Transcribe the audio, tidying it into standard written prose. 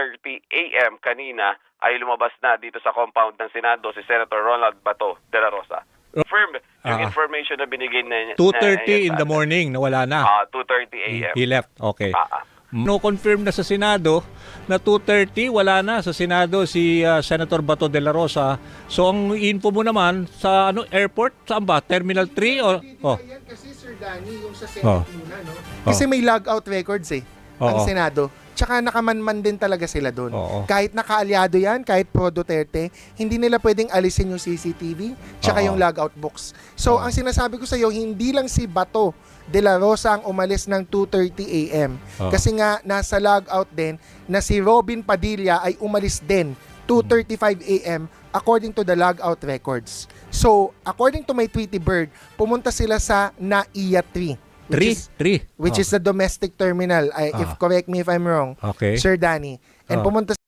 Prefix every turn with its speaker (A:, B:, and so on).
A: 2:30 a.m. kanina ay lumabas na dito sa compound ng Senado si Senator Ronald Bato de la Rosa. Confirm yung information na binigay na
B: 2:30 in the morning, nawala na.
A: 2:30 a.m.
B: He left. Okay. No-confirm na sa Senado na 2:30, wala na sa Senado si Senator Bato de la Rosa. So ang info mo naman sa airport, saan ba? Terminal 3 o
C: Yan kasi Sir Danny, yung sa Senate muna, no? Kasi may logout records ang Senado. Tsaka nakamanman din talaga sila doon. Kahit nakaalyado yan, kahit pro Duterte, hindi nila pwedeng alisin yung CCTV tsaka yung logout books. So ang sinasabi ko sa iyo, hindi lang si Bato de la Rosa ang umalis ng 2:30 a.m. Kasi nga nasa logout din na si Robin Padilla ay umalis din 2:35 a.m. according to the logout records. So according to my Tweety Bird, pumunta sila sa NAIA 3. Which is the domestic terminal, if correct me if I'm wrong,
B: Okay.
C: Sir Danny. And pumunta